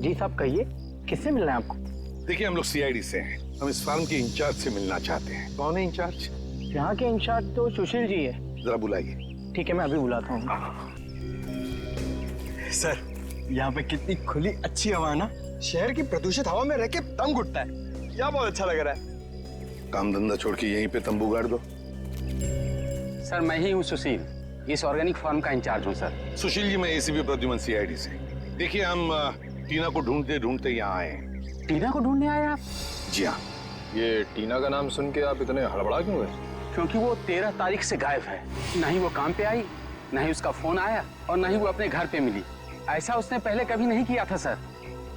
जी साहब कहिए, किससे मिलना है आपको? देखिए हम लोग सीआईडी से हैं, हम इस फार्म के इंचार्ज से मिलना चाहते हैं। कौन है इंचार्ज? यहाँ के इंचार्ज तो सुशील जी है। जरा बुलाइए। ठीक है, मैं अभी बुलाता हूँ। सर, यहाँ पे कितनी खुली अच्छी हवा है ना। शहर की प्रदूषित हवा में रह के दम घुटता है। क्या बहुत अच्छा लग रहा है। काम धंधा छोड़ के यहीं पे तंबू गाड़ दो। सर मैं ही हूँ सुशील, इस ऑर्गेनिक फार्म का इंचार्ज हूँ सर। सुशील जी, मैं एसीपी प्रद्युमन सीआईडी से। देखिए हम टीना को ढूंढते ढूंढते यहाँ आए हैं। टीना को ढूंढने आए आप? जी हाँ। ये टीना का नाम सुन के आप इतने हड़बड़ा क्यों गए? क्योंकि वो 13 तारीख से गायब है। न ही वो काम पे आई, न ही उसका फोन आया और न ही वो अपने घर पे मिली। ऐसा उसने पहले कभी नहीं किया था सर।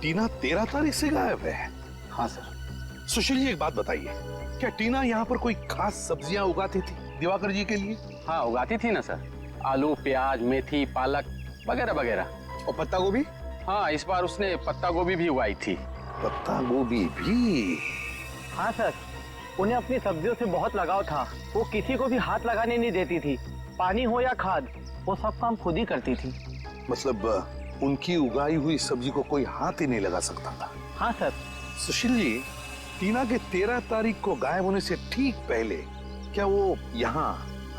टीना 13 तारीख से गायब है? हाँ सर। सुशील जी एक बात बताइए, क्या टीना यहाँ पर कोई खास सब्जियां उगाती थी दिवाकर जी के लिए? हाँ उगाती थी ना सर, आलू, प्याज, मेथी, पालक वगैरह वगैरह। और पत्ता गोभी? हाँ इस बार उसने पत्ता गोभी भी उगाई थी। पत्ता गोभी भी? हाँ सर, उन्हें अपनी सब्जियों से बहुत लगाव था। वो किसी को भी हाथ लगाने नहीं देती थी। पानी हो या खाद, वो सब काम खुद ही करती थी। मतलब उनकी उगाई हुई सब्जी को कोई हाथ ही नहीं लगा सकता था? हाँ सर। सुशील जी, टीना के 13 तारीख को गायब होने से ठीक पहले क्या वो यहाँ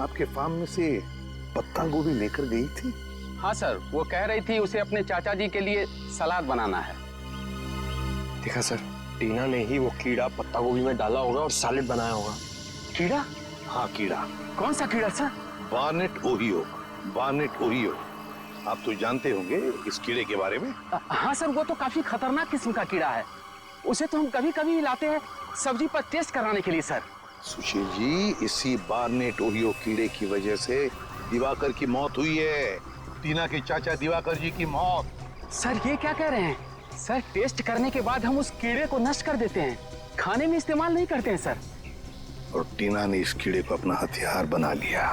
आपके फार्म में से पत्ता गोभी लेकर गई थी? हाँ सर, वो कह रही थी उसे अपने चाचा जी के लिए सलाद बनाना है। देखा सर, टीना ने ही वो कीड़ा पत्ता गोभी में डाला होगा और सैलेड बनाया होगा। कीड़ा? हाँ कीड़ा। कौन सा कीड़ा sir? Barnett Ohio. Barnett Ohio, आप तो जानते होंगे इस कीड़े के बारे में। हाँ सर, वो तो काफी खतरनाक किस्म का कीड़ा है। उसे तो हम कभी कभी लाते हैं सब्जी पर टेस्ट कराने के लिए सर। सुशील जी, इसी बार्नेट ओहियो कीड़े की वजह से दिवाकर की मौत हुई है। टीना के चाचा दिवाकर जी की मौत। सर ये क्या कह रहे हैं? सर टेस्ट करने के बाद हम उस कीड़े को नष्ट कर देते हैं, खाने में इस्तेमाल नहीं करते हैं सर। और टीना ने इस कीड़े को अपना हथियार बना लिया।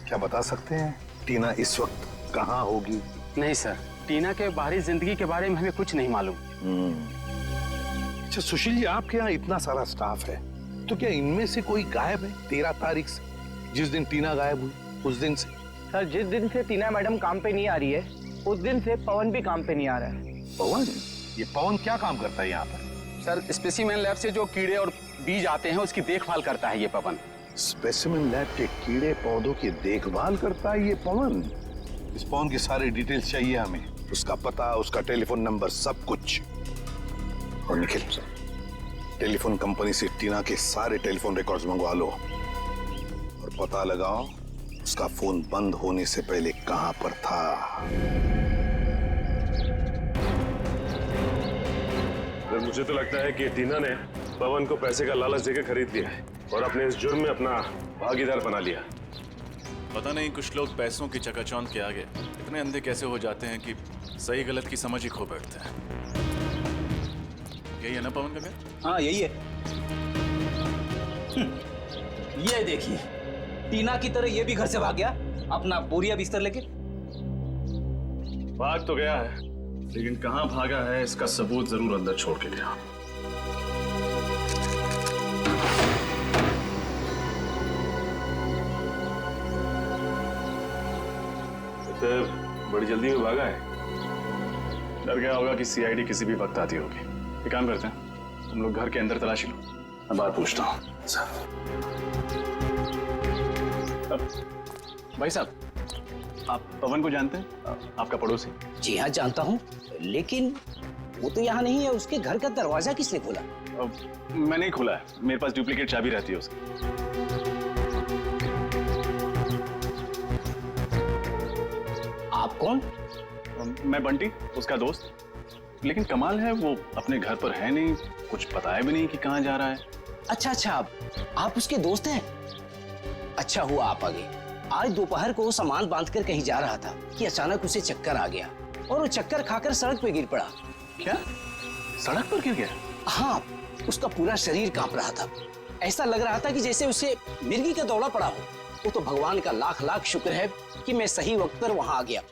क्या बता सकते हैं टीना इस वक्त कहाँ होगी? नहीं सर, टीना के बाहरी जिंदगी के बारे में हमें कुछ नहीं मालूम। अच्छा सुशील जी, आपके यहाँ इतना सारा स्टाफ है, तो क्या इनमें से कोई गायब है 13 तारीख से, जिस दिन टीना गायब हुई उस दिन से? सर जिस दिन से टीना मैडम काम पे नहीं आ रही है, उस दिन से पवन भी काम पे नहीं आ रहा है। पवन? ये पवन क्या काम करता है यहाँ पर? सर स्पेसिमेन लैब से जो कीड़े और बीज आते हैं उसकी देखभाल करता है ये पवन। स्पेसिमेन लैब के कीड़े पौधों की देखभाल करता है ये पवन? इस पवन की सारी डिटेल्स चाहिए हमें, उसका पता, उसका टेलीफोन नंबर, सब कुछ। और निखिल, टेलीफोन कंपनी से टीना के सारे टेलीफोन रिकॉर्ड्स मंगवा लो और पता लगाओ उसका फोन बंद होने से पहले कहां पर था। मुझे तो लगता है कि टीना ने पवन को पैसे का लालच देकर खरीद लिया है और अपने इस जुर्म में अपना भागीदार बना लिया। पता नहीं कुछ लोग पैसों की चकाचौंध के आगे इतने अंधे कैसे हो जाते हैं कि सही गलत की समझ ही खो बैठते हैं। यही है ना पवन का घर? हाँ यही है। ये देखिए, टीना की तरह ये भी घर से भाग गया अपना बोरिया बिस्तर लेके। भाग तो गया है, लेकिन कहां भागा है इसका सबूत जरूर अंदर छोड़ के गया। तो बड़ी जल्दी में भागा है, डर गया होगा कि सीआईडी किसी भी वक्त आती होगी। एक काम करते हैं, तुम लोग घर के अंदर तलाशी लो, मैं बात पूछता हूँ। भाई साहब, आप पवन को जानते हैं? आपका पड़ोसी। जी हाँ जानता हूँ, लेकिन वो तो यहाँ नहीं है। उसके घर का दरवाजा किसने खोला? मैंने ही खोला है, मेरे पास डुप्लीकेट चाबी रहती है उसकी। आप कौन? मैं बंटी, उसका दोस्त। लेकिन कमाल है वो अपने घर पर है नहीं, कुछ बताया भी नहीं कि कहाँ जा रहा है। अच्छा, आप उसके दोस्त हैं? अच्छा हुआ आप आ गए। आज दोपहर को सामान बांधकर कहीं जा रहा था कि अचानक उसे चक्कर आ गया और वो चक्कर खाकर सड़क पे गिर पड़ा। क्या? सड़क पर गिर गया? हाँ, उसका पूरा शरीर कांप रहा था। ऐसा लग रहा था कि जैसे उसे मिर्गी का दौड़ा पड़ा हो। वो तो भगवान का लाख लाख शुक्र है कि मैं सही वक्त पर वहां आ गया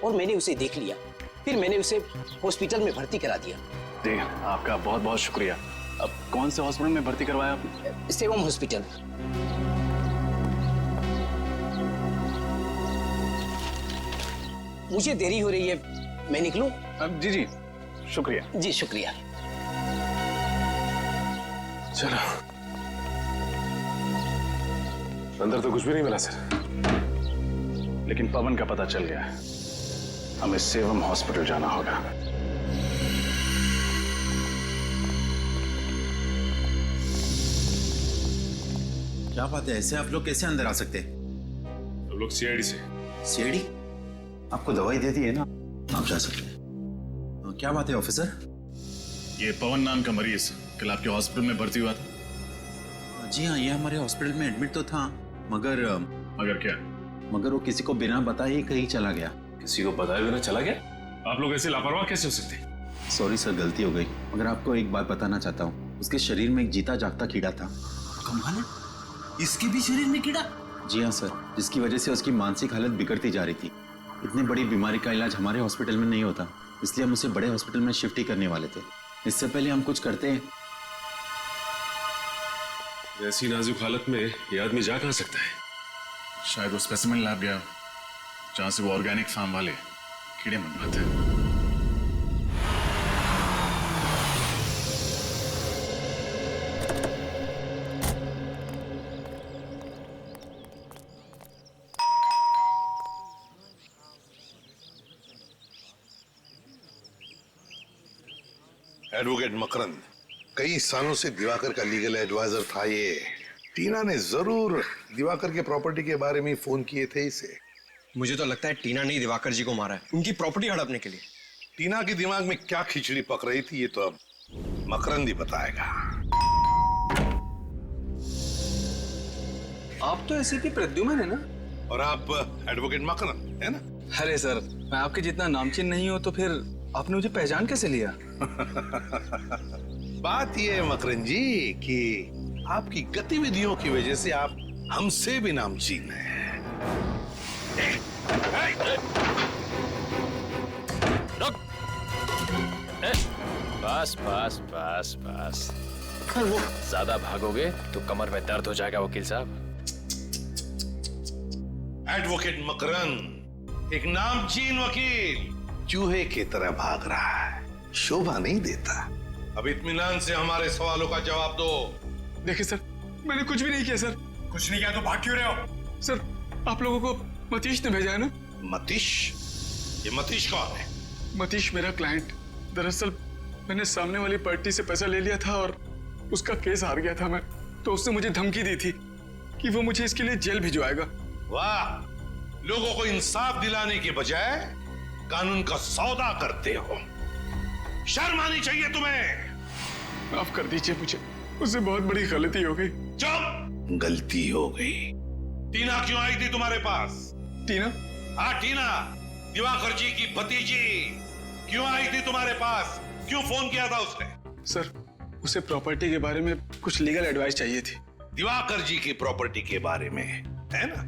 और मैंने उसे देख लिया। फिर मैंने उसे हॉस्पिटल में भर्ती करा दिया। जी, आपका बहुत बहुत शुक्रिया। अब कौन से हॉस्पिटल में भर्ती करवाया आपने? सेवम हॉस्पिटल। मुझे देरी हो रही है, मैं निकलूं? जी, शुक्रिया। जी शुक्रिया। चलो, अंदर तो कुछ भी नहीं मिला सर, लेकिन पवन का पता चल गया। हमें सेवम हॉस्पिटल जाना होगा। क्या बात है, ऐसे आप लोग कैसे अंदर आ सकते हैं? हम लोग सीआईडी से। सीआईडी? आपको दवाई दे दी है ना, आप जा सकते हैं। क्या बात है ऑफिसर? ये पवन नाम का मरीज कल आपके हॉस्पिटल में भर्ती हुआ था। जी हाँ, ये हमारे हॉस्पिटल में एडमिट तो था, मगर क्या? मगर वो किसी को बिना बताए ही कहीं चला गया। किसी को बताए बिना चला गया? आप लोग ऐसे लापरवाह कैसे हो सकते? सॉरी सर, गलती हो गई। मगर आपको एक बात बताना चाहता हूँ, उसके शरीर में एक जीता जागता कीड़ा था। कमाल है, इसके भी शरीर में कीड़ा? जी हाँ सर, जिसकी वजह से उसकी मानसिक हालत बिगड़ती जा रही थी। इतनी बड़ी बीमारी का इलाज हमारे हॉस्पिटल में नहीं होता, इसलिए हम उसे बड़े हॉस्पिटल में शिफ्ट ही करने वाले थे। इससे पहले हम कुछ करते हैं। ऐसी नाजुक हालत में ये आदमी जा कहाँ सकता है? शायद वो स्पेसिमेन लैब गया, जहां से वो ऑर्गेनिक फार्म वाले कीड़े मनवाते हैं। एडवोकेट मकरंद, कई सालों से दिवाकर का लीगल एडवाइजर था ये। टीना ने जरूर दिवाकर के प्रॉपर्टी के बारे में फोन किए थे इसे। मुझे तो लगता है टीना ने दिवाकर जी को मारा है, उनकी प्रॉपर्टी हड़पने के लिए। टीना के दिमाग में क्या खिचड़ी पक रही थी, ये तो अब मकरंद ही बताएगा। आप तो एसीपी प्रद्युमन है ना? और आप एडवोकेट मकरंद है ना? अरे सर, मैं आपके जितना नामचीन नहीं हूं, तो फिर आपने मुझे पहचान कैसे लिया? बात यह है मकरंद जी कि आपकी गतिविधियों की वजह से आप हमसे भी नामचीन हैं। रुक! बस बस बस बस, ज्यादा भागोगे तो कमर में दर्द हो जाएगा वकील साहब। एडवोकेट मकरंद एक नामचीन वकील चूहे की तरह भाग रहा है, शोभा नहीं देता। अब इत्मीनान से हमारे सवालों का जवाब दो। देखिए सर, मैंने कुछ भी नहीं किया सर। कुछ नहीं किया तो भाग क्यों रहे हो? सर, आप लोगों को मतीश ने भेजा है ना? मतीश? ये मतीश कौन है? मतीश मेरा क्लाइंट। दरअसल मैंने सामने वाली पार्टी से पैसा ले लिया था और उसका केस हार गया था मैं, तो उसने मुझे धमकी दी थी कि वो मुझे इसके लिए जेल भिजवाएगा। वाह, लोगों को इंसाफ दिलाने के बजाय कानून का सौदा करते हो। शर्म आनी चाहिए तुम्हें। माफ कर दीजिए मुझे, उससे बहुत बड़ी गलती हो गई। चुप! गलती हो गई। टीना क्यों आई थी तुम्हारे पास? टीना? हाँ टीना, दिवाकर जी की भतीजी क्यों आई थी तुम्हारे पास? क्यों फोन किया था उसने? सर, उसे प्रॉपर्टी के बारे में कुछ लीगल एडवाइस चाहिए थी। दिवाकर जी की प्रॉपर्टी के बारे में, है ना?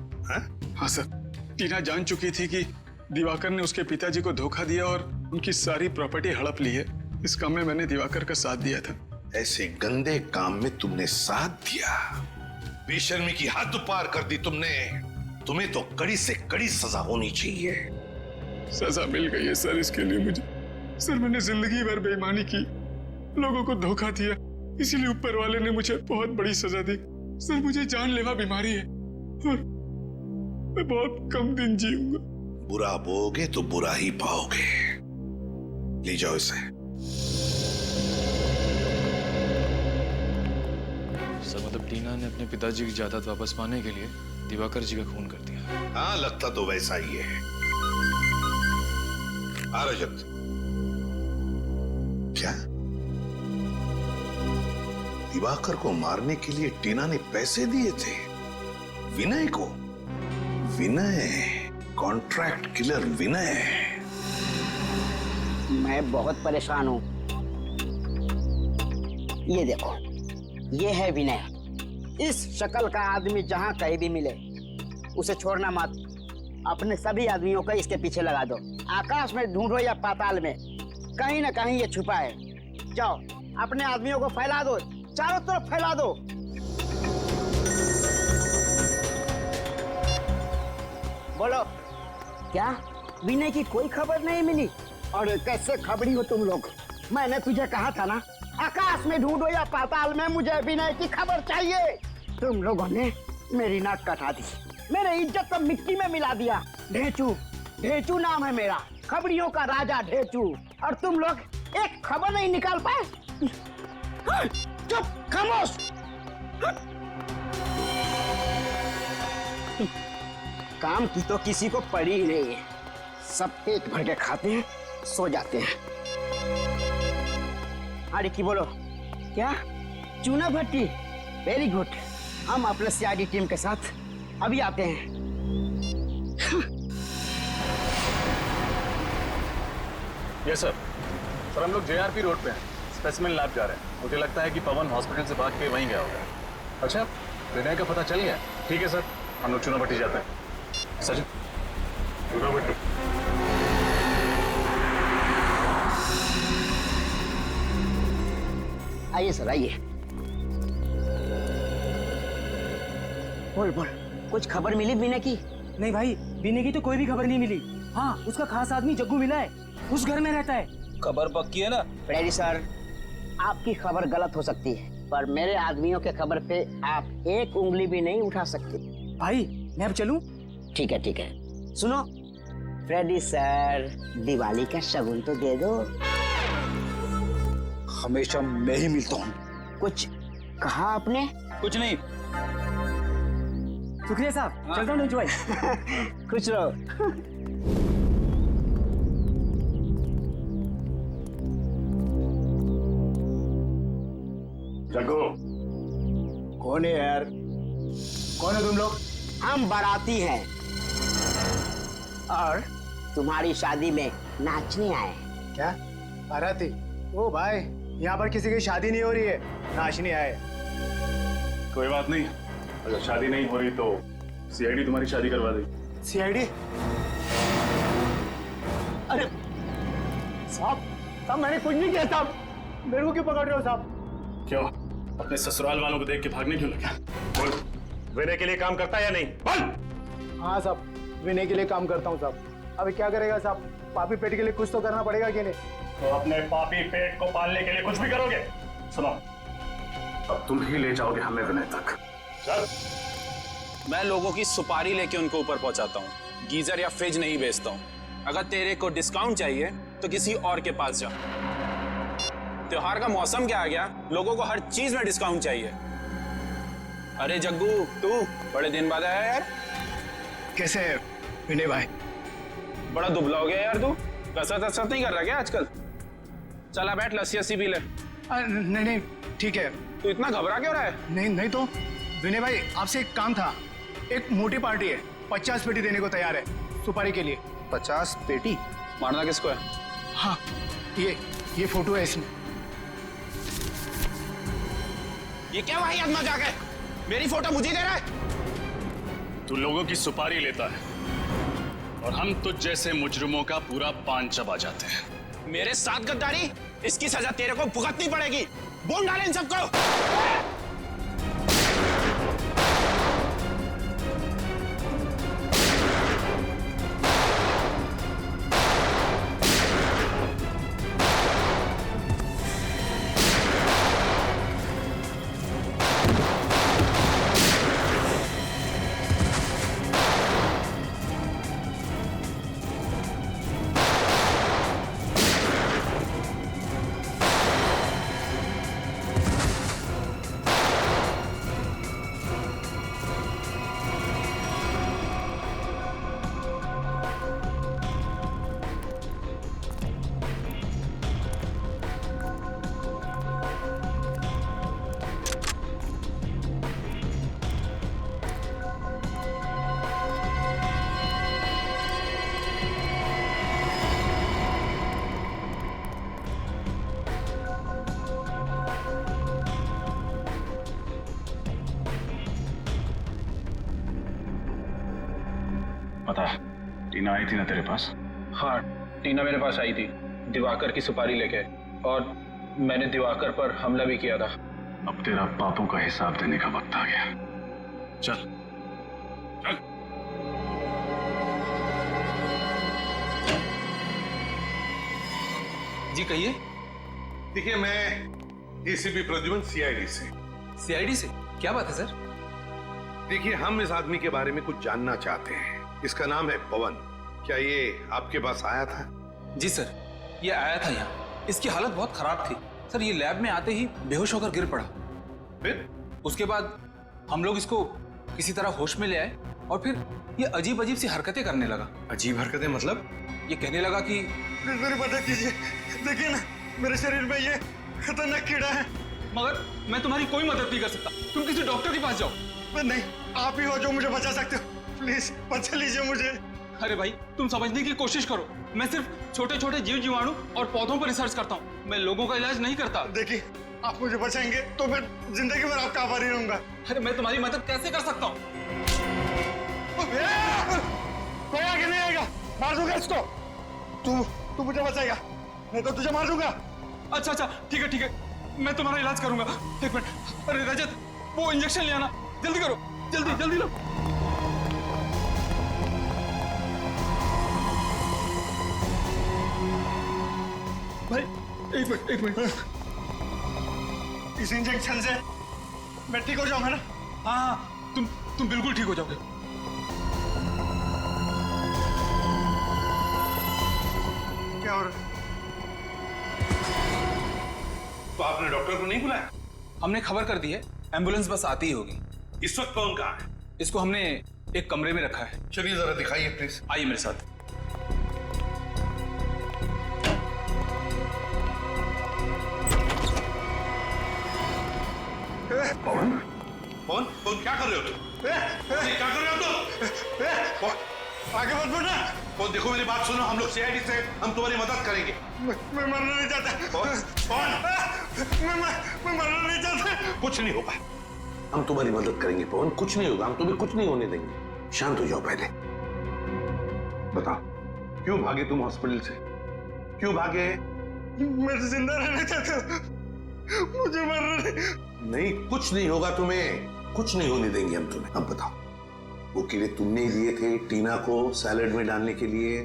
हाँ सर, टीना जान चुकी थी कि दिवाकर ने उसके पिताजी को धोखा दिया और उनकी सारी प्रॉपर्टी हड़प ली है। इस काम में मैंने दिवाकर का साथ दिया था। ऐसे गंदे काम में तुमने साथ दिया, बेशर्मी की हद पार कर दी तुमने। तुम्हें तो कड़ी से कड़ी सजा होनी चाहिए। सजा मिल गई है सर इसके लिए मुझे। सर, मैंने जिंदगी भर बेईमानी की, लोगों को धोखा दिया, इसीलिए ऊपर वाले ने मुझे बहुत बड़ी सजा दी। सर, मुझे जानलेवा बीमारी है और मैं बहुत कम दिन जीऊंगा। बुरा बोगे तो बुरा ही पाओगे। ले जाओ इसे। सर, मतलब टीना ने अपने पिताजी की जायदाद वापस पाने के लिए दिवाकर जी का खून कर दिया। हाँ, लगता तो वैसा ही है। आ रजत, क्या दिवाकर को मारने के लिए टीना ने पैसे दिए थे विनय को? विनय, कॉन्ट्रैक्ट किलर विनय। मैं बहुत परेशान हूँ। ये देखो, ये है विनय। इस शक्ल का आदमी जहाँ कहीं भी मिले उसे छोड़ना मत। अपने सभी आदमियों को इसके पीछे लगा दो। आकाश में ढूंढो या पाताल में, कहीं ना कहीं ये छुपा है। जाओ, अपने आदमियों को फैला दो, चारों तरफ फैला दो। बोलो, क्या विनय की कोई खबर नहीं मिली? और कैसे खबरी हो तुम लोग? मैंने तुझे कहा था ना, आकाश में ढूंढो या पाताल में, मुझे विनय की खबर चाहिए। तुम लोगों ने मेरी नाक कटा दी, मेरे इज्जत को मिट्टी में मिला दिया। ढेंचू, ढेंचू नाम है मेरा, खबरियों का राजा ढेंचू। और तुम लोग एक खबर नहीं निकाल पाए। चुप, खामोश। काम की तो किसी को पड़ी ही नहीं है, सब पेट भर के खाते हैं, सो जाते हैं। अरे की बोलो क्या? चूना भट्टी, वेरी गुड। हम अपने सीआईडी टीम के साथ अभी आते हैं। Yes sir. सर हम लोग जेआरपी रोड पे हैं, स्पेसिमेन लैब जा रहे हैं। मुझे लगता है कि पवन हॉस्पिटल से भाग के वहीं गया होगा। अच्छा, विनय का पता चल गया? ठीक है सर, हम लोग चूना भट्टी जाते हैं। सचिन, चूना भट्टी। आइए सर, आइए। बोल बोल, कुछ खबर मिली विनय की? नहीं भाई, विनय की तो कोई भी खबर नहीं मिली। हाँ, उसका खास आदमी जग्गू मिला है, उस घर में रहता है। खबर पक्की है ना? फ्रेडी सर, आपकी खबर गलत हो सकती है, पर मेरे आदमियों के खबर पे आप एक उंगली भी नहीं उठा सकते। भाई मैं अब चलूं? ठीक है ठीक है। सुनो फ्रेडी सर, दिवाली का शगुन तो दे दो। हमेशा मैं ही मिलता हूँ। कुछ कहा आपने? कुछ नहीं। शुक्रिया साहब, चलता हूँ भाई। खुश रहो। जग्गू, कौन है यार? कौन है तुम लोग? हम बाराती हैं और तुम्हारी शादी में नाचने आए हैं। क्या बाराती? ओ भाई, यहाँ पर किसी की शादी नहीं हो रही है, नाचने आए। कोई बात नहीं, अगर शादी नहीं हो रही तो सीआईडी तुम्हारी शादी करवा देगी। सीआईडी? अरे साहब, साहब मैंने कुछ नहीं किया साहब, मेरे को क्यों पकड़ रहे हो साहब? क्यों, अपने ससुराल वालों को देख के भागने क्यों लगा? बोल, विनय के लिए काम करता है या नहीं? बोल। हाँ साहब, विनय के लिए काम करता हूँ साहब। अभी क्या करेगा साहब, पापी पेट के लिए कुछ तो करना पड़ेगा कि नहीं? तो अपने पापी पेट को पालने के लिए कुछ भी करोगे? सुनो, अब तुम ही ले जाओगे हमें विनय तक। चल। मैं लोगों की सुपारी लेके उनको ऊपर पहुंचाता हूँ, गीजर या फ्रिज नहीं बेचता हूँ। अगर तेरे को डिस्काउंट चाहिए तो किसी और के पास जा। त्योहार का मौसम क्या आ गया, लोगों को हर चीज में डिस्काउंट चाहिए। अरे जग्गू, तू बड़े दिन बाद आया यार। कैसे है विनय भाई? बड़ा दुबला हो गया यार तू, कसरत नहीं कर रहा क्या आजकल? चला बैठ, लस्सी पी ले। नहीं नहीं ठीक है। तू इतना घबरा क्यों रहा है? नहीं नहीं तो विनय भाई, आपसे एक काम था। एक मोटी पार्टी है, 50 पेटी देने को तैयार है सुपारी के लिए। 50 पेटी? मारना किसको है? हाँ, ये फोटो है इसमें। ये क्या भाई मजाक है? मेरी फोटो मुझे दे रहा है? तू लोगों की सुपारी लेता है और हम तुझ जैसे मुजरिमों का पूरा पान चबा जाते हैं। मेरे साथ गद्दारी, इसकी सजा तेरे को भुगतनी पड़ेगी। बोल डाले इन सबको। पता है, टीना आई थी ना तेरे पास? हाँ, टीना मेरे पास आई थी दिवाकर की सुपारी लेके, और मैंने दिवाकर पर हमला भी किया था। अब तेरा पापों का हिसाब देने का वक्त आ गया। चल चल। जी कहिए। देखिए, मैं एसीपी प्रद्युमन सीआईडी से। सीआईडी से? क्या बात है सर? देखिए, हम इस आदमी के बारे में कुछ जानना चाहते हैं। इसका नाम है पवन। क्या ये आपके पास आया था? जी सर, ये आया था यहाँ। इसकी हालत बहुत खराब थी सर। ये लैब में आते ही बेहोश होकर गिर पड़ा। फिर उसके बाद हम लोग इसको किसी तरह होश में ले आए और फिर ये अजीब अजीब सी हरकतें करने लगा। अजीब हरकतें मतलब? ये कहने लगा कि मेरी मदद कीजिए, देखिए ना मेरे शरीर में ये खतरनाक कीड़ा है। मगर मैं तुम्हारी कोई मदद नहीं कर सकता। तुम किसी डॉक्टर के पास जाओ। नहीं, आप ही हो जो मुझे बचा सकते हो। प्लीज बचा लीजिए मुझे। अरे भाई, तुम समझने की कोशिश करो। मैं सिर्फ छोटे छोटे जीव जीवाणु और पौधों पर रिसर्च करता हूँ। मैं लोगों का इलाज नहीं करता। देखिए, आप मुझे बचाएंगे तो मैं जिंदगी भर आपका आभारी रहूंगा। अरे मैं तुम्हारी मदद कैसे कर सकता हूँ? कोई आगे नहीं आएगा, मार दूंगा इसको। तू मुझे बचाएगा, नहीं तो तुझे मार दूंगा। अच्छा अच्छा, ठीक है ठीक है, मैं तुम्हारा इलाज करूंगा। एक मिनट। अरे रजत, वो इंजेक्शन ले आना, जल्दी करो, जल्दी जल्दी लो। भाई एक मिनट। इस इंजेक्शन से मैं ठीक हो जाऊंगा ना? हाँ, तुम बिल्कुल ठीक हो जाओगे। क्या हो रहा है? तो आपने डॉक्टर को नहीं बुलाया? हमने खबर कर दी है, एम्बुलेंस बस आती ही होगी। इस वक्त कौन कहाँ है? इसको हमने एक कमरे में रखा है। चलिए जरा दिखाइए प्लीज। आइए मेरे साथ। पवन, पवन, पवन क्या कर रहे हो तुम? क्या कर रहे हो तुम? आगे मत बढ़ना। पवन देखो, मेरी बात सुनो। हम लोग सीआईडी से, हम तुम्हारी मदद करेंगे। मैं मरना नहीं चाहता। पवन, मैं मरना नहीं चाहता। कुछ नहीं होगा, हम तुम्हारी मदद करेंगे पवन। कुछ नहीं होगा, हम तुम्हें कुछ नहीं होने देंगे। शांत हो जाओ पहले। बताओ, क्यों भागे तुम हॉस्पिटल से? क्यों भागे? मैं जिंदा रहना चाहता हूँ, मुझे मरना नहीं, कुछ नहीं होगा तुम्हें, कुछ नहीं होने देंगे हम तुम्हें। अब बताओ, वो कीड़े तुमने ही दिए थे टीना को सैलेड में डालने के लिए?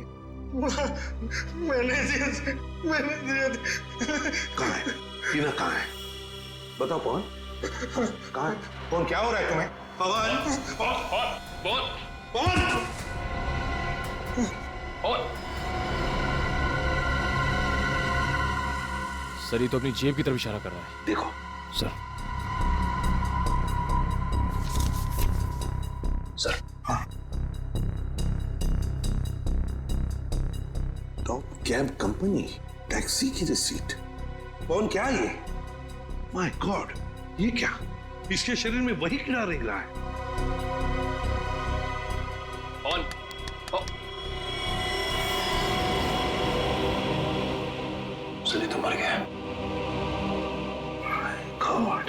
मैंने दिए थे। कहाँ है टीना? कहाँ है? बताओ पवन, कहाँ है? पवन, क्या हो रहा है तुम्हें? पवन, पवन, पवन, पवन। सर, ये तो अपनी जेब की तरफ इशारा कर रहा है। देखो सर। सर, हाँ, टॉप कैब कंपनी टैक्सी की रिसीट। कौन? क्या ये? माय गॉड, ये क्या? इसके शरीर में वही कीड़ा रेंग रहा है। कौन? चलिए, तो मर गया। माय गॉड,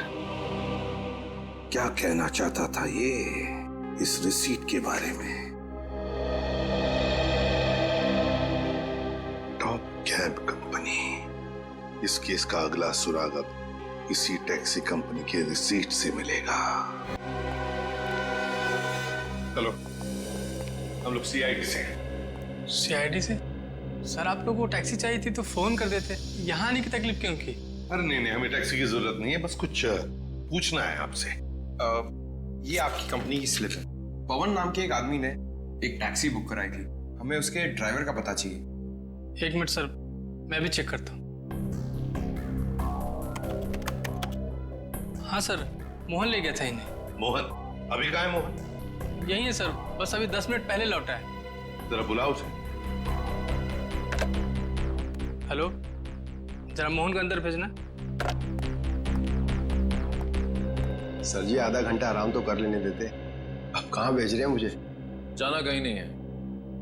क्या कहना चाहता था ये इस रिसीट के बारे में? Top cab company. इस केस का अगला सुराग अब इसी टैक्सी कंपनी के रिसीट से मिलेगा। चलो, हम लोग सीआईडी से। सीआईडी से? सर, आप लोगों को टैक्सी चाहिए थी तो फोन कर देते। यहाँ आने की तकलीफ क्यों की? अरे नहीं, हमें टैक्सी की जरूरत नहीं है, बस कुछ पूछना है आपसे। ये आपकी कंपनी की स्लिप है। पवन नाम के एक आदमी ने एक टैक्सी बुक कराई थी, हमें उसके ड्राइवर का पता चाहिए। एक मिनट सर, मैं भी चेक करता हूँ। हाँ सर, मोहन ले गया था इन्हें। मोहन? अभी कहाँ है मोहन? यही है सर, बस अभी 10 मिनट पहले लौटा है। जरा बुलाओ उसे। हेलो, जरा मोहन को अंदर भेजना। सर जी, आधा घंटा आराम तो कर लेने देते। अब कहाँ भेज रहे हैं मुझे? जाना कहीं नहीं है,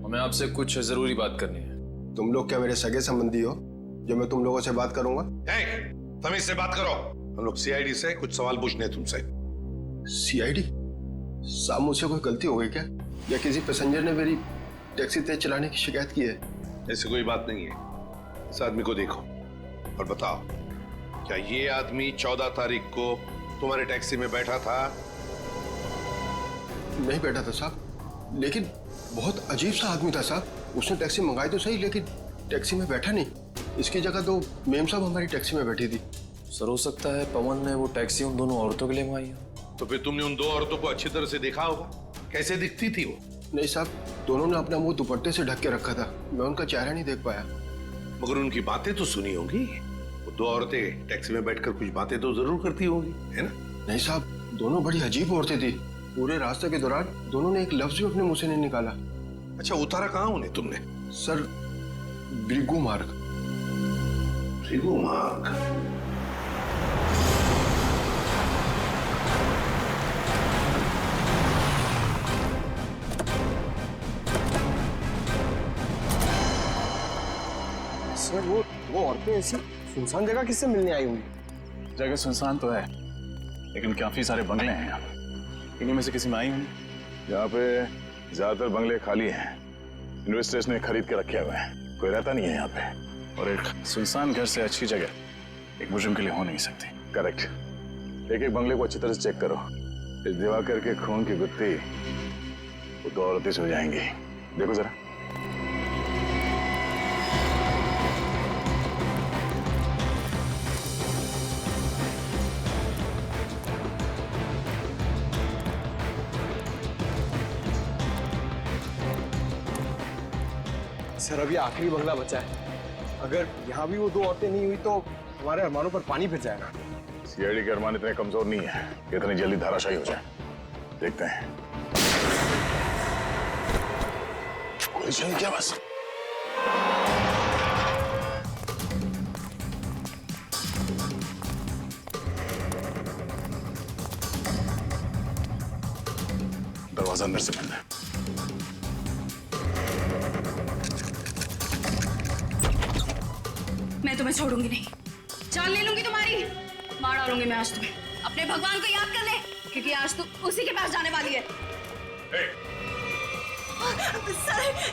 हमें आपसे कुछ जरूरी बात करनी है। तुम लोग क्या मेरे सगे संबंधी हो जो मैं तुम लोगों से बात करूंगा? तमीज से बात करो। हम लोग सीआईडी से कुछ सवाल पूछने हैं तुमसे। सीआईडी? साहब, मुझसे कोई गलती हो गई क्या, या किसी पैसेंजर ने मेरी टैक्सी तेज चलाने की शिकायत की है? ऐसी कोई बात नहीं है। इस आदमी को देखो और बताओ, क्या ये आदमी 14 तारीख को तुम्हारे टैक्सी में बैठा था? नहीं बैठा था साहब, लेकिन बहुत अजीब सा आदमी था साहब। उसने टैक्सी मंगाई तो सही, लेकिन टैक्सी में बैठा नहीं, इसकी जगह तो मेम साहब हमारी टैक्सी में बैठी थी। सर हो सकता है पवन ने वो टैक्सी उन दोनों औरतों के लिए मंगाई हो। तो फिर तुमने उन दो औरतों को अच्छी तरह से देखा होगा, कैसे दिखती थी वो? नहीं साहब, दोनों ने अपना मुंह दुपट्टे से ढक के रखा था, मैं उनका चेहरा नहीं देख पाया। मगर उनकी बातें तो सुनी होंगी, वो दो औरतें टैक्सी में बैठकर कुछ बातें तो जरूर करती होंगी, है ना? नहीं साहब, दोनों बड़ी अजीब औरतें थी। पूरे रास्ते के दौरान दोनों ने एक लफ्ज भी अपने मुंह से नहीं निकाला। अच्छा, उतारा कहाँ उन्हें तुमने? सर, ब्रिगू मार्ग। ब्रिगू मार्ग? सर, वो औरतें ऐसी सुनसान जगह किससे मिलने आई होंगी? जगह सुनसान तो है, लेकिन काफी सारे बंगले हैं यहाँ। इन्हीं में से किसी में आई हुई। यहाँ पे ज्यादातर बंगले खाली हैं, इन्वेस्टर्स ने खरीद के रखे हुए हैं, कोई रहता नहीं है यहाँ पे। और एक सुनसान घर से अच्छी जगह एक मुजरिम के लिए हो नहीं सकती। करेक्ट। एक एक बंगले को अच्छी तरह से चेक करो। इस दिवाकर के खून की गुत्थी वो दो औरतें से हो जाएंगी। देखो जरा। सर, अभी आखिरी बंगला बचा है। अगर यहाँ भी वो दो औरतें नहीं हुई तो हमारे अरमानों पर पानी फिर जाएगा। सीआईडी के अरमान इतने कमजोर नहीं है कि इतनी जल्दी धाराशायी हो जाए। देखते हैं। कोई चल क्या बस? दरवाजा अंदर से बंद है। मैं तुम्हें छोड़ूंगी नहीं, जान ले लूंगी तुम्हारी, मार डालूंगी मैं आज तुम्हें। अपने भगवान को याद कर ले, क्योंकि आज तू उसी के पास जाने वाली है।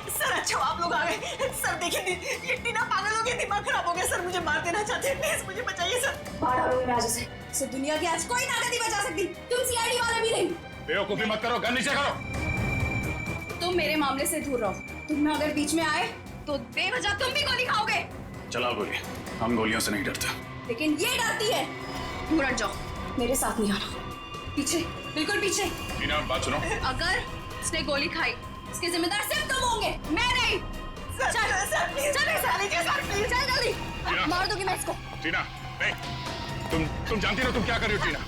सर अच्छा आप लोग आ गए। सर देखिए, ये टीना पागल हो गई, दिमाग खराब हो गया। सर मुझे मार देना चाहते हैं, प्लीज मुझे बचाइए सर। मार डालूंगी मैं आज उसे। सर दुनिया की आज कोई ताकत नहीं बचा सकती, तुम सीआईडी वाले भी नहीं। बेवकूफी मत करो, गन नीचे करो। तुम मेरे मामले से दूर रहो। तुम अगर बीच में आए तो बेवजह तुम भी गोली खाओगे। चलाओ गोली, हम गोलियों से नहीं डरते। लेकिन ये डरती है। दूर हट जाओ, मेरे साथ नहीं आना। पीछे, बिल्कुल पीछे। टीना बात सुनो। अगर उसने गोली खाई, इसके जिम्मेदार सिर्फ तुम होंगे, मैं नहीं। चल चल प्लीज, चल जल्दी। मार दूंगी मैं इसको। टीना नहीं, तुम जानती हो तुम क्या कर रही हो? टीना,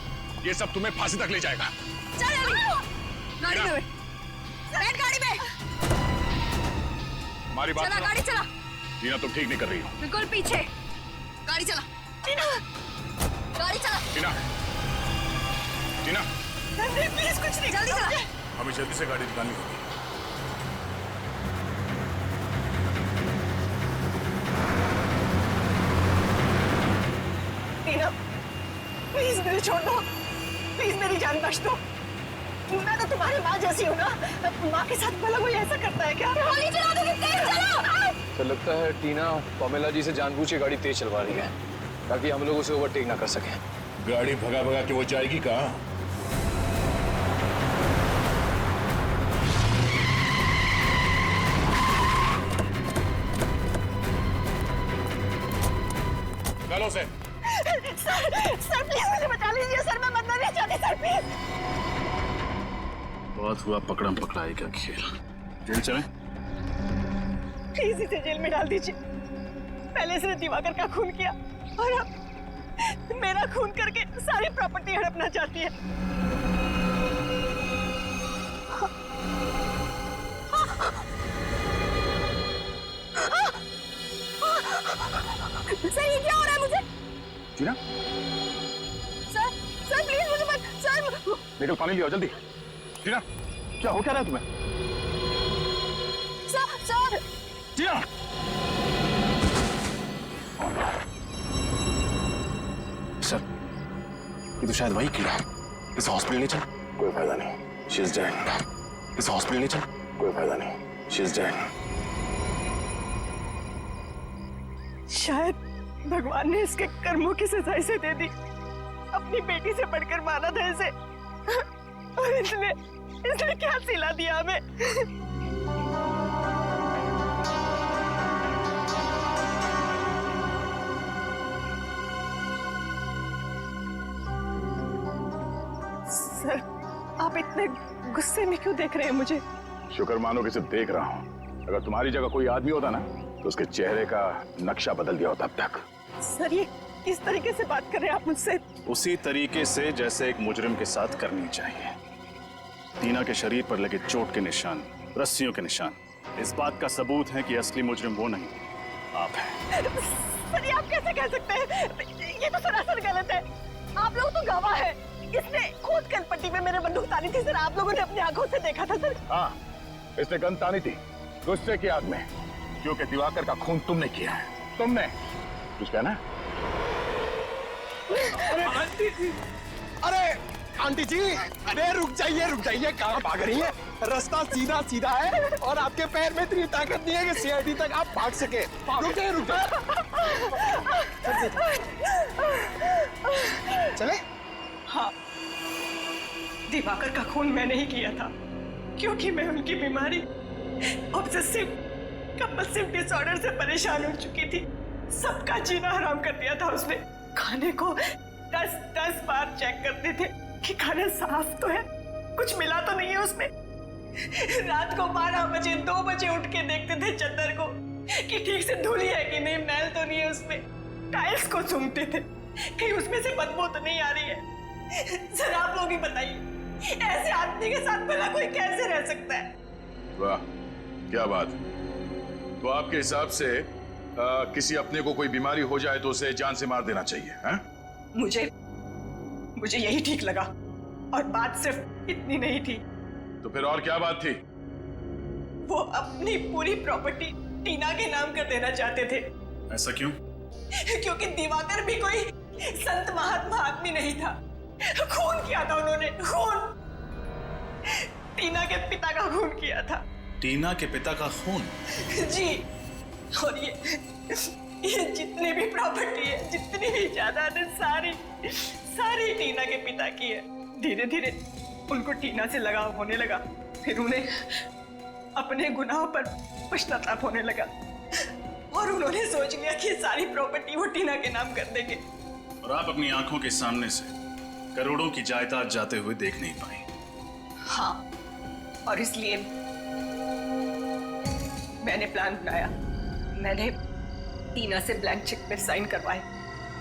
ये सब तुम्हें फांसी तक ले जाएगा। चल जल्दी, गाड़ी में बैठ, गाड़ी में। हमारी बात चला, सुनो। गाड़ी चला। टीना तुम ठीक नहीं कर रही हो। बिल्कुल पीछे, गाड़ी चला। टीना, गाड़ी चला। टीना, टीना प्लीज कुछ नहीं, जल्दी चला। हमें जल्दी से गाड़ी निकालनी होगी। टीना प्लीज मुझे छोड़ दो, प्लीज मेरी जान बख्श दो। मैं तो तुम्हारी माँ जैसी हूँ ना, माँ के साथ भला कोई ऐसा करता है क्या? गोली चला दूंगी, तेज चलो। तो लगता है टीना पमेला जी से जानबूझ के गाड़ी तेज चलवा रही है ताकि हम लोग उसे ओवरटेक ना कर सकें। गाड़ी भगा भगा के वो जाएगी कहाँ? चलो से। सर प्लीज मुझे बचा लीजिए सर, मैं मरना नहीं चाहती सर, प्लीज। बहुत हुआ पकड़म पकड़ाई का खेल। जेल चलें? प्लीज इसे जेल में डाल दीजिए। पहले इसने दिवाकर का खून किया और अब मेरा खून करके सारी प्रॉपर्टी हड़पना चाहती है। सर ये क्या हो रहा है मुझे? टीना, सर प्लीज मुझे मत। सर निकल, पानी लिया जल्दी। टीना, क्या हो क्या रहा है तुम्हें? सर टीना, सर ये तो शायद वही कीड़ा। इस हॉस्पिटल नहीं चल, कोई फायदा नहीं। She is dead. इस हॉस्पिटल नहीं चल, कोई फायदा नहीं। She is dead. शायद भगवान ने इसके कर्मों की सजा इसे दे दी। अपनी बेटी से बढ़कर माना था इसे, और इसने क्या सिला दिया हमें। इतने गुस्से में क्यों देख रहे हैं मुझे? शुक्र मानो कि सिर्फ देख रहा हूँ। अगर तुम्हारी जगह कोई आदमी होता ना तो उसके चेहरे का नक्शा बदल दिया होता अब तक। सर ये किस तरीके से बात कर रहे हैं आप मुझसे? उसी तरीके से जैसे एक मुजरिम के साथ करनी चाहिए। टीना के शरीर पर लगे चोट के निशान, रस्सियों के निशान, इस बात का सबूत है कि असली मुजरिम वो नहीं, आप हैं। सर ये आप कैसे कह सकते हैं? ये तो सरासर गलत है। आप लोग तो गवाह हैं। इसने खुद कनपट्टी में मेरे बंदूक तानी थी सर, आप लोगों ने अपनी आंखों से देखा था सर। हाँ, इसने गन तानी थी गुस्से की आग में, क्योंकि दिवाकर का खून तुमने किया है। तुमने कुछ कहना? अरे आंटी जी, अरे आंटी जी, अरे रुक जाइए, कहाँ भाग रही है? रास्ता सीधा सीधा है और आपके पैर में इतनी ताकत नहीं है कि सीआईडी तक आप भाग सके। रुक जाइए। चले? हाँ, दिवाकर का खून मैंने ही किया था, क्योंकि मैं उनकी बीमारी ऑब्सेसिव कंपल्सिव डिसऑर्डर से परेशान हो चुकी थी। सबका जीना हराम कर दिया था उसने। खाने को 10 बार चेक करते थे कि खाना साफ तो है, कुछ मिला तो नहीं है उसमें। रात को 12 बजे 2 बजे उठ के देखते थे चद्दर को कि ठीक से धुली है कि नहीं, मैल तो नहीं है उसमें। टाइल्स को सूंघते थे कहीं उसमें से बदबू तो नहीं आ रही है। सर आप लोग ही बताइए, ऐसे आदमी के साथ भला कोई कैसे रह सकता है? वाह, क्या बात। तो आपके हिसाब से किसी अपने को कोई बीमारी हो जाए तो उसे जान से मार देना चाहिए, हैं? मुझे यही ठीक लगा, और बात सिर्फ इतनी नहीं थी। तो फिर और क्या बात थी? वो अपनी पूरी प्रॉपर्टी टीना के नाम कर देना चाहते थे। ऐसा क्यों? क्योंकि दिवाकर भी कोई संत महात्मा आदमी नहीं था। खून किया था उन्होंने, खून। टीना के पिता का खून किया था। टीना के पिता का खून? जी, और ये जितनी भी प्रॉपर्टी है, जितनी भी जायदाद है, सारी टीना के पिता की है। धीरे धीरे उनको टीना से लगाव होने लगा, फिर उन्हें अपने गुनाहों पर पश्चाताप होने लगा, और उन्होंने सोच लिया कि सारी प्रॉपर्टी वो टीना के नाम कर देंगे। और आप अपनी आंखों के सामने से करोड़ों की जायदाद जाते हुए देख नहीं पाई। हाँ, और इसलिए मैंने प्लान बनाया। मैंने टीना से ब्लैंक चेक पे साइन करवाए,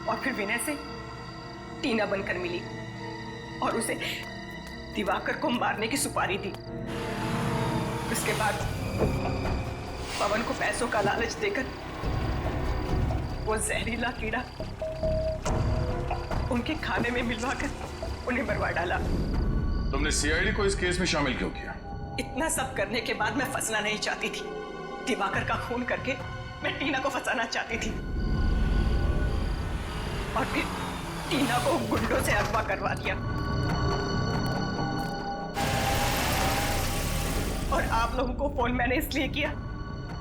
और फिर विनय से टीना बनकर मिली और उसे दिवाकर को मारने की सुपारी दी। उसके बाद पवन को पैसों का लालच देकर वो जहरीला कीड़ा उनके खाने में मिलवाकर उन्हें मरवा डाला। तुमने सीआईडी को इस केस में शामिल क्यों किया? इतना सब करने के बाद मैं फंसना नहीं चाहती थी। दिवाकर का खून करके मैं टीना को फंसाना चाहती थी, और फिर टीना को गुंडों से अगवा करवा दिया। और आप लोगों को फोन मैंने इसलिए किया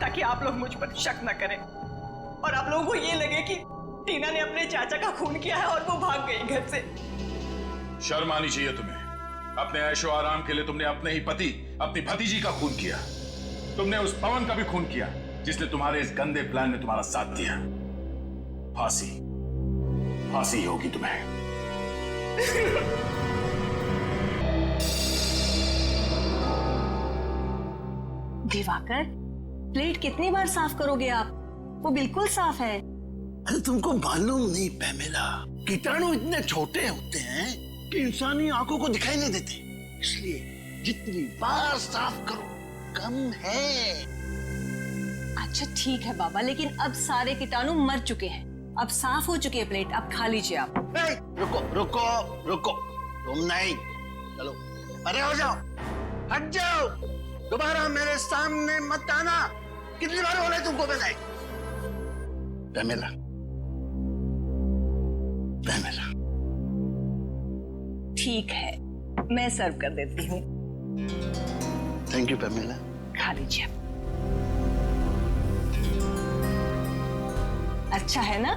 ताकि आप लोग मुझ पर शक न करें, और आप लोगों को ये लगे कि टीना ने अपने चाचा का खून किया है और वो भाग गई घर से। शर्म आनी चाहिए तुम्हें। अपने ऐशो आराम के लिए तुमने अपने ही पति, अपनी भतीजी का खून किया। तुमने उस पवन का भी खून किया जिसने तुम्हारे इस गंदे प्लान में तुम्हारा साथ दिया। फांसी होगी तुम्हें। दिवाकर, प्लेट कितनी बार साफ करोगे आप? वो बिल्कुल साफ है। अरे तुमको मालूम नहीं पैमेला, कीटाणु इतने छोटे होते हैं कि इंसानी आंखों को दिखाई नहीं देते, इसलिए जितनी बार साफ करो कम है। अच्छा ठीक है बाबा, लेकिन अब सारे कीटाणु मर चुके हैं, अब साफ हो चुकी है प्लेट, अब खा लीजिए आप। रुको, तुम नहीं, चलो अरे हो जाओ, हट जाओ, दोबारा मेरे सामने मत आना। कितनी बार बोले तुमको मैंने? पैमेला, ठीक है, मैं सर्व कर देती हूँ। Thank you Pamela. खा लीजिए। अच्छा है ना?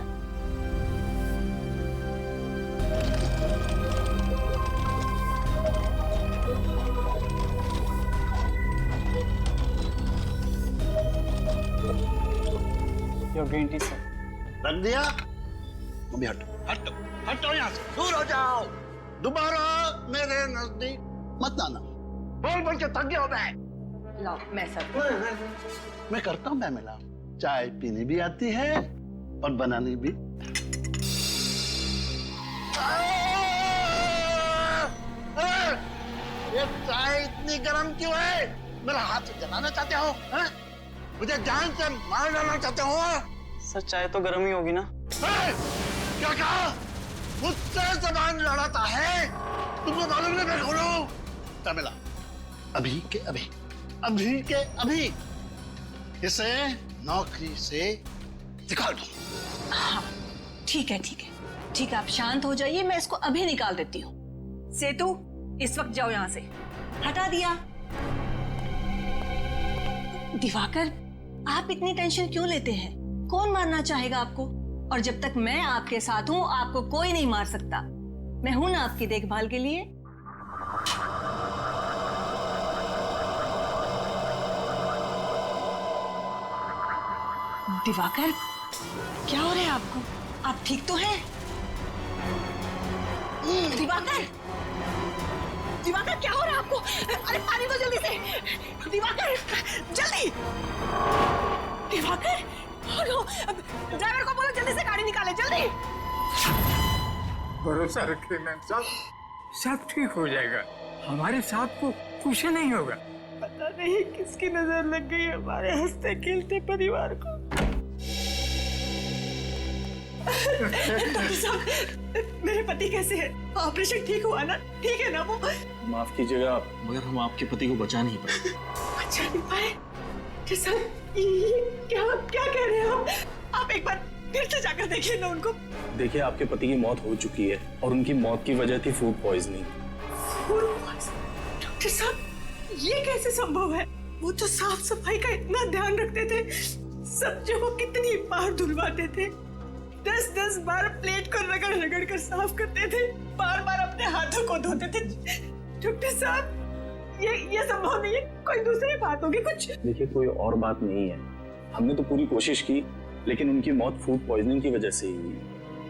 Your green tea, sir. रख दिया? मम्मी हटो यहाँ से, दूर हो जाओ, दोबारा मेरे नजदीक मत आना। बोल बोल के थक गया हूं मैं। लो मैं सब मैं करता हूँ पैमेला, चाय पीनी भी आती है और बनानी भी। ये चाय इतनी गर्म क्यों है? मेरा हाथ जलाना चाहते हो? मुझे जान से मार डालना चाहते हो? सर चाय तो गर्म ही होगी ना। क्या कहा? मुझसे जबान लड़ाता है? तुमको मालूम नहीं मैं कौन हूं? पैमेला, अभी के अभी इसे नौकरी से निकाल दो। हाँ ठीक है आप शांत हो जाइए, मैं इसको अभी निकाल देती हूँ। सेतु इस वक्त जाओ यहाँ से। हटा दिया। दिवाकर आप इतनी टेंशन क्यों लेते हैं? कौन मारना चाहेगा आपको? और जब तक मैं आपके साथ हूँ आपको कोई नहीं मार सकता। मैं हूं ना आपकी देखभाल के लिए। दिवाकर क्या हो रहा है आपको? आप ठीक तो हैं? दिवाकर क्या हो रहा है आपको? अरे पानी दो जल्दी से। दिवाकर जल्दी। दिवाकर ड्राइवर को बोलो जल्दी से गाड़ी निकाले, जल्दी। भरोसा रखिए मैम साहब, सब ठीक हो जाएगा। हमारे साथ को कुछ नहीं होगा। पता नहीं किसकी नजर लग गई हमारे हंसते खेलते परिवार को। डॉक्टर साहब, मेरे पति कैसे हैं? ऑपरेशन ठीक हुआ ना? ठीक है ना वो? माफ कीजिएगा मगर हम आपके पति को बचा नहीं पाए। बचा नहीं पाए? डॉक्टर साहब क्या कह रहे हैं आप एक बार फिर से जाकर देखिए ना उनको। देखिए आपके पति की मौत हो चुकी है और उनकी मौत की वजह थी फूड पॉइजनिंग। डॉक्टर साहब ये कैसे संभव है? वो तो साफ सफाई का इतना ध्यान रखते थे, सब्जियों को कितनी बार धुलवाते थे, 10-10 बार प्लेट को रगड़ कर साफ करते थे, बार अपने हाथों को धोते थे। डॉक्टर साहब ये संभव नहीं है, कोई दूसरी बात होगी कुछ। देखिए कोई और बात नहीं है, हमने तो पूरी कोशिश की लेकिन उनकी मौत फूड पॉइजनिंग की वजह से ही हुई।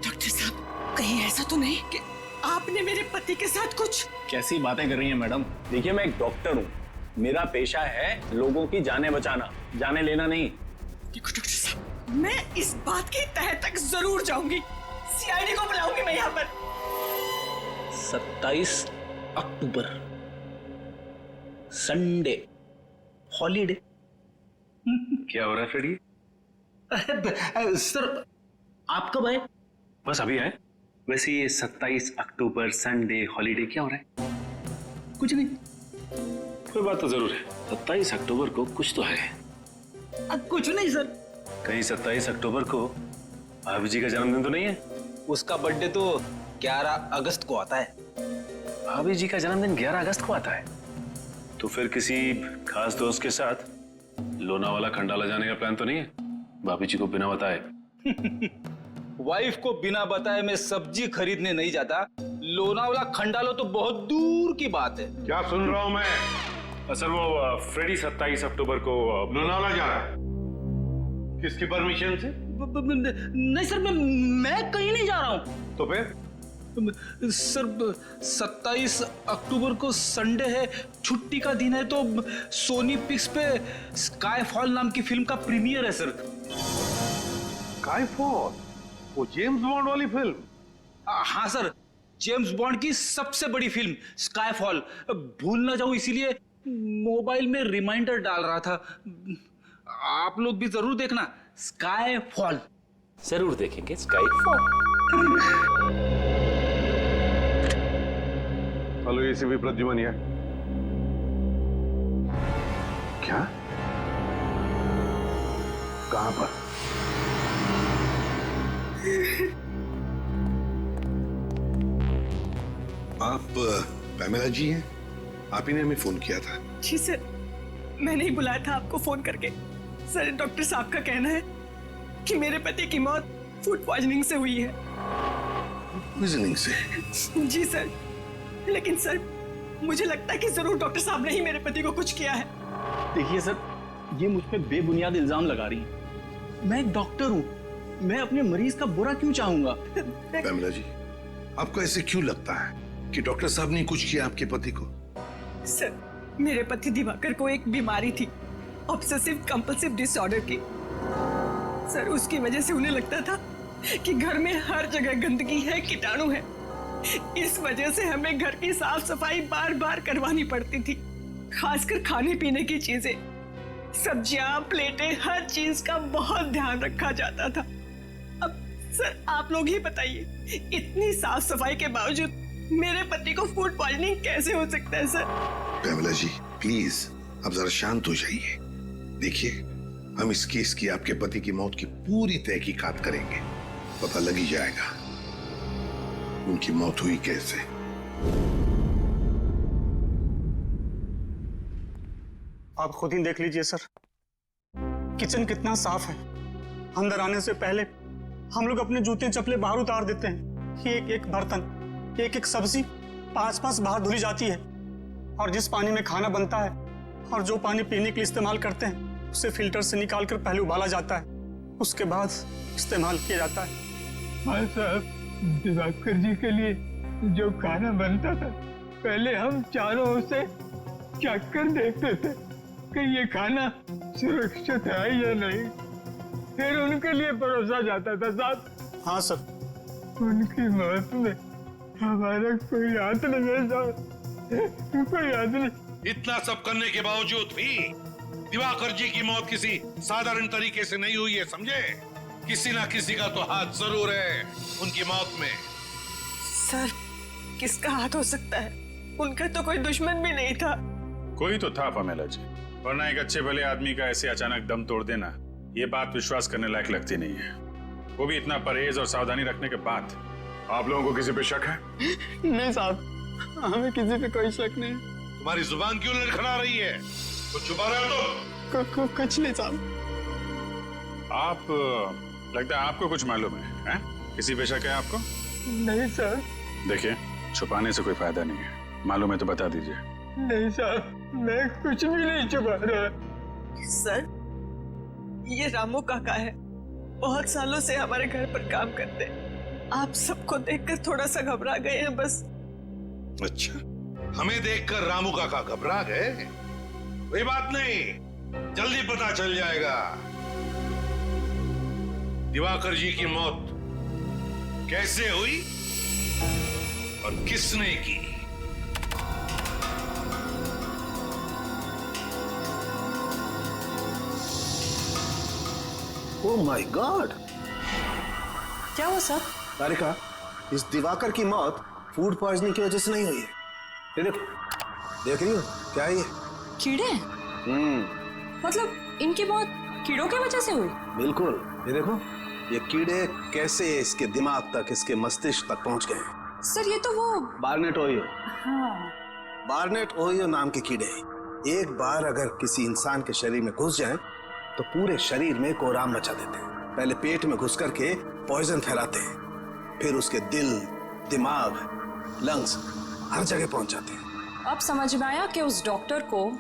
डॉक्टर साहब कहीं ऐसा तो नहीं कि आपने मेरे पति के साथ कुछ? कैसी बातें कर रही हैं मैडम? देखिए मैं एक डॉक्टर हूँ, मेरा पेशा है लोगों की जानें बचाना, जाने लेना नहीं। देखो डॉक्टर साहब मैं इस बात की तह तक जरूर जाऊंगी, सीआईडी को बुलाऊंगी मैं यहाँ पर। 27 अक्टूबर संडे हॉलीडे। क्या हो रहा है फ्रेडी? सर आप कब आए? बस अभी आए। वैसे ये 27 अक्टूबर संडे हॉलीडे क्या हो रहा है? कुछ नहीं। कोई बात तो जरूर है, 27 अक्टूबर को कुछ तो है। कुछ नहीं सर। कहीं 27 अक्टूबर को भाभी जी का जन्मदिन तो नहीं है? उसका बर्थडे तो 11 अगस्त को आता है। भाभी जी का जन्मदिन 11 अगस्त को आता है? तो फिर किसी खास दोस्त के साथ लोनावाला खंडाला जाने का प्लान तो नहीं है? भाभी जी को बिना बताए। वाइफ को बिना बताए मैं सब्जी खरीदने नहीं जाता। लोनावाला खंडाला तो बहुत दूर की बात है। क्या सुन रहा हूं मैं? सर वो फ्रेडी 27 अक्टूबर को लोनावाला जा रहा है। किसकी परमिशन से? नहीं सर मैं कहीं नहीं जा रहा हूँ। तो फिर? सर 27 अक्टूबर को संडे है, छुट्टी का दिन है, तो सोनी पिक्स पे स्काईफॉल नाम की फिल्म का प्रीमियर है सर। स्काईफॉल? वो जेम्स बॉन्ड वाली फिल्म? हाँ सर, जेम्स बॉन्ड की सबसे बड़ी फिल्म स्काईफॉल। भूल ना जाऊं इसीलिए मोबाइल में रिमाइंडर डाल रहा था। आप लोग भी जरूर देखना स्काईफॉल। जरूर देखेंगे स्काईफॉल। हेलो एसीपी प्रद्युमन है। क्या? कहां पर? आप पैमेला जी हैं? आप ही ने हमें फोन किया था। जी सर, मैंने ही बुलाया था आपको फोन करके। सर डॉक्टर साहब का कहना है कि मेरे पति की मौत फूड पॉइजनिंग से हुई है। पॉइजनिंग से? जी सर, लेकिन सर मुझे लगता है कि जरूर डॉक्टर साहब ने ही मेरे पति को कुछ किया है। देखिए सर, ये मुझ पे बेबुनियाद इल्जाम लगा रही है। मैं एक डॉक्टर हूँ, मैं अपने मरीज का बुरा क्यों चाहूंगा? पैमेला जी, आपको ऐसे क्यों लगता है कि डॉक्टर साहब ने कुछ किया आपके पति को? सर मेरे पति दिवाकर को एक बीमारी थी, ऑब्सेसिव कंपल्सिव डिसऑर्डर की। सर, उसकी वजह से उन्हें लगता था कि घर में हर जगह गंदगी है, कीटाणु है। इस वजह से हमें घर की साफ सफाई बार बार करवानी पड़ती थी, खासकर खाने पीने की चीजें, सब्जियां, प्लेटें, हर चीज का बहुत ध्यान रखा जाता था। अब सर आप लोग ही बताइए, इतनी साफ सफाई के बावजूद मेरे पति को फूड पॉइजनिंग कैसे हो सकता है सर? कमला जी प्लीज अब जरा शांत हो जाइए। देखिए, हम इस केस की आपके पति की मौत की पूरी तहकीकात करेंगे, पता लग ही जाएगा उनकी मौत हुई कैसे। आप खुद ही देख लीजिए सर, किचन कितना साफ है। अंदर आने से पहले हम लोग अपने जूते चप्पलें बाहर उतार देते हैं। एक एक बर्तन, एक एक सब्जी 5-5 बार धुली जाती है। और जिस पानी में खाना बनता है और जो पानी पीने के लिए इस्तेमाल करते हैं, उसे फिल्टर से निकाल कर पहले उबाला जाता है, उसके बाद इस्तेमाल किया जाता है। हाँ साहब, दिवाकर जी के लिए जो खाना बनता था, पहले हम चारों ओर से चख कर देखते थे कि ये खाना सुरक्षित है या नहीं, फिर उनके लिए परोसा जाता था साहब। हाँ सर। उनकी मौत में हमारा कोई हाथ नहीं है साहब, कोई हाथ नहीं। इतना सब करने के बावजूद भी दिवाकर जी की मौत किसी साधारण तरीके से नहीं हुई है, समझे? किसी ना किसी का तो हाथ जरूर है उनकी मौत में। सर, किसका हाथ हो सकता है? उनका तो कोई दुश्मन भी नहीं था। कोई तो था पमेला जी, वरना एक अच्छे भले आदमी का ऐसे अचानक दम तोड़ देना, ये बात विश्वास करने लायक लगती नहीं है, वो भी इतना परहेज और सावधानी रखने के बाद। आप लोगों को किसी पे शक है? नहीं साहब, हमें किसी पे कोई शक नहीं। तुम्हारी जुबान क्यों लड़खड़ा रही है? कुछ छुपा रहे हो तो? कुछ नहीं साहब। आप लगता है आपको कुछ मालूम है? किसी पे शक है आपको? नहीं सर। देखिए, छुपाने से कोई फायदा नहीं है, मालूम है तो बता दीजिए। नहीं सर, मैं कुछ भी नहीं छुपा रहा। सर, ये रामू काका है, बहुत सालों से हमारे घर पर काम करते हैं। आप सबको देखकर थोड़ा सा घबरा गए हैं बस। अच्छा, हमें देखकर रामू काका घबरा गए? कोई बात नहीं, जल्दी पता चल जाएगा दिवाकर जी की मौत कैसे हुई और किसने की। Oh my God! क्या हुआ सर? तारिका, इस दिवाकर की मौत फूड पॉइजनिंग की वजह से नहीं हुई है। ये देखो, देख रही हो क्या है ये? कीड़े? मतलब इनकी मौत कीड़ों की वजह से हुई? बिल्कुल, ये देखो, ये कीड़े कैसे इसके दिमाग तक, इसके मस्तिष्क तक पहुंच गए हैं। सर, ये तो वो बार्नेट ओहियो। हाँ। बार्नेट ओहियो नाम के कीड़े एक बार अगर किसी इंसान के शरीर में घुस जाएं, तो पूरे शरीर में कोहराम मचा देते हैं। पहले पेट में घुस करके पॉइजन फैलाते हैं, फिर उसके दिल, दिमाग, लंग्स हर जगह पहुंच जाते हैं। अब समझ में आया कि उस डॉक्टर को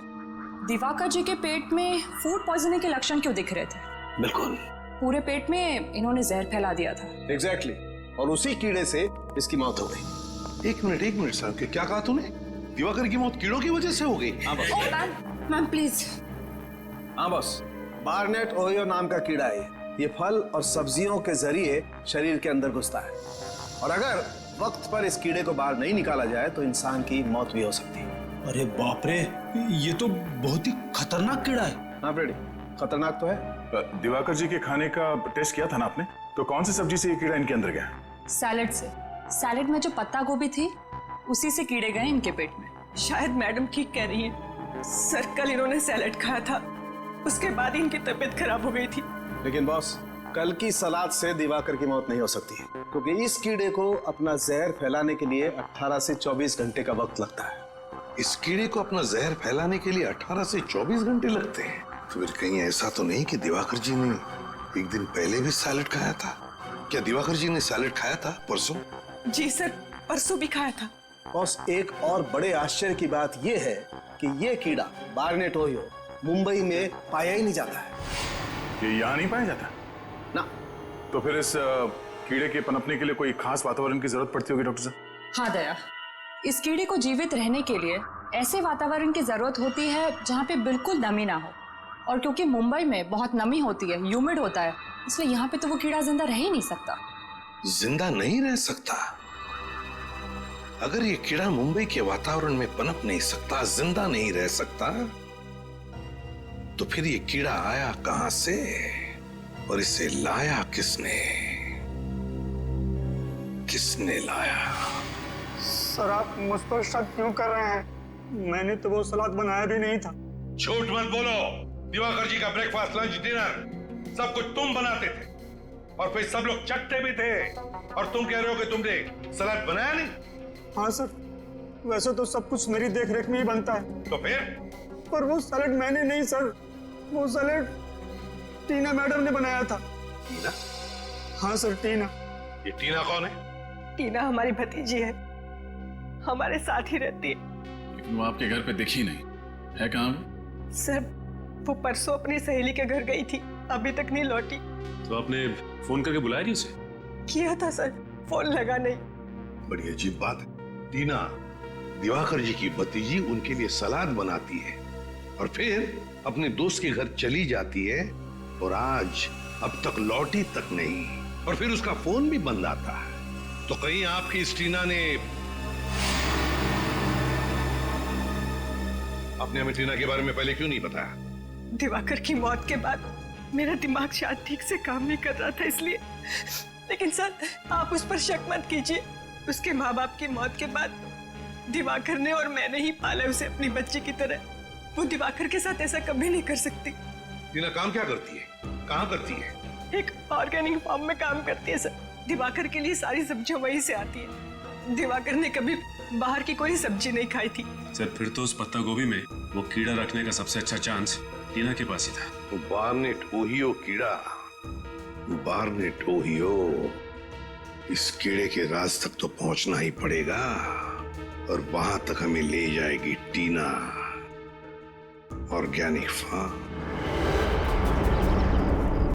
दिवाकर जी के पेट में फूड पॉइजनिंग के लक्षण क्यों दिख रहे थे। बिल्कुल, पूरे पेट में इन्होंने जहर फैला दिया था। एग्जैक्टली, और उसी कीड़े से इसकी मौत हो गई। एक मिनट साहब, क्या कहा तूने? दिवाकर की मौत कीड़ों की वजह से हो गई? हाँ बस। Ma'am please. हाँ बस, बार्नेट ओहियो नाम का कीड़ा है। ये फल और सब्जियों के जरिए शरीर के अंदर घुसता है, और अगर वक्त पर इस कीड़े को बाहर नहीं निकाला जाए तो इंसान की मौत भी हो सकती है। अरे बाप रे, ये तो बहुत ही खतरनाक कीड़ा है। हाँ फ्रेडी, खतरनाक तो है। दिवाकर जी के खाने का टेस्ट किया था ना आपने? तो कौन सी सब्जी से ये कीड़ा इनके अंदर गया? सैलेड से। सैलेड में जो पत्ता गोभी थी, उसी से कीड़े गए इनके पेट में। शायद मैडम ठीक कह रही है। सर, कल इन्होंने सैलेड खाया था, उसके बाद इनकी तबीयत खराब हो गई थी। लेकिन बॉस, कल की सलाद से दिवाकर की मौत नहीं हो सकती है, क्योंकि इस कीड़े को अपना जहर फैलाने के लिए 18 से 24 घंटे का वक्त लगता है। इस कीड़े को अपना जहर फैलाने के लिए 18 से 24 घंटे लगते हैं? तो फिर कहीं ऐसा तो नहीं कि दिवाकर जी ने एक दिन पहले भी सैलेड खाया था? क्या दिवाकर जी ने सैलेड खाया था परसों? जी सर, परसों भी खाया था। बॉस, एक और बड़े आश्चर्य की बात यह है कि ये कीड़ा बार्नेट ओहियो मुंबई में पाया ही नहीं जाता है। ये यहाँ नहीं पाया जाता ना? तो फिर इस कीड़े के पनपने के लिए कोई खास वातावरण की जरूरत पड़ती होगी डॉक्टर साहब? हाँ दया, इस कीड़े को जीवित रहने के लिए ऐसे वातावरण की जरूरत होती है जहाँ पे बिल्कुल नमी ना हो, और क्योंकि मुंबई में बहुत नमी होती है, ह्यूमिड होता है, इसलिए यहाँ पे तो वो कीड़ा जिंदा रह ही नहीं सकता। जिंदा नहीं रह सकता? अगर ये कीड़ा मुंबई के वातावरण में पनप नहीं सकता, जिंदा नहीं रह सकता, तो फिर ये कीड़ा आया कहां से और इसे लाया किसने? किसने लाया? सर आप मुझ पर शक क्यों कर रहे हैं? मैंने तो वो सलाद बनाया भी नहीं था। झूठ मत बोलो। दिवाकर जी का ब्रेकफास्ट, लंच, डिनर सब कुछ तुम बनाते थे और फिर सब लोग चट्टे भी थे, और तुम कह रहे हो कि तुमने सलाद बनाया नहीं? हाँ सर, वैसे तो सब कुछ मेरी देखरेख में ही बनता है। तो फिर? पर वो सैलेड मैंने नहीं सर, वो सैलेड टीना मैडम ने बनाया था। टीना? हाँ सर, टीना। ये टीना कौन है? टीना हमारी भतीजी है, हमारे साथ ही रहती है। लेकिन वो आपके घर पे दिखी नहीं है। कहाँ? सर वो परसों अपनी सहेली के घर गई थी, अभी तक नहीं लौटी। तो आपने फोन करके बुलाया नहीं उसे? किया था सर, फोन लगा नहीं। बड़ी अजीब बात है। टीना दिवाकर जी की भतीजी उनके लिए सलाद बनाती है और फिर अपने दोस्त के घर चली जाती है, और आज अब तक लौटी तक नहीं, और फिर उसका फोन भी बंद आता है। तो कहीं आपकी इस टीना ने आपने हमें टीना के बारे में पहले क्यों नहीं बताया? दिवाकर की मौत के बाद मेरा दिमाग शायद ठीक से काम नहीं कर रहा था, इसलिए। लेकिन सर आप उस पर शक मत कीजिए, उसके माँ बाप की मौत के बाद दिवाकर ने और मैंने ही पाला उसे अपनी बच्ची की तरह। वो दिवाकर के साथ ऐसा कभी नहीं कर सकती। टीना काम क्या करती है? कहाँ करती है? एक ऑर्गेनिक फार्म में काम करती है सर। दिवाकर के लिए सारी सब्जियां वहीं से आती है। दिवाकर ने कभी बाहर की कोई सब्जी नहीं खाई थी। सर फिर तो उस पत्ता गोभी में वो कीड़ा रखने का सबसे अच्छा चांस टीना के पास ही था। बार्नेट ओहियो कीड़ा, बार्नेट ओहियो। इस कीड़े के राज तक तो पहुंचना ही पड़ेगा, और वहां तक हमें ले जाएगी टीना। Organic farm.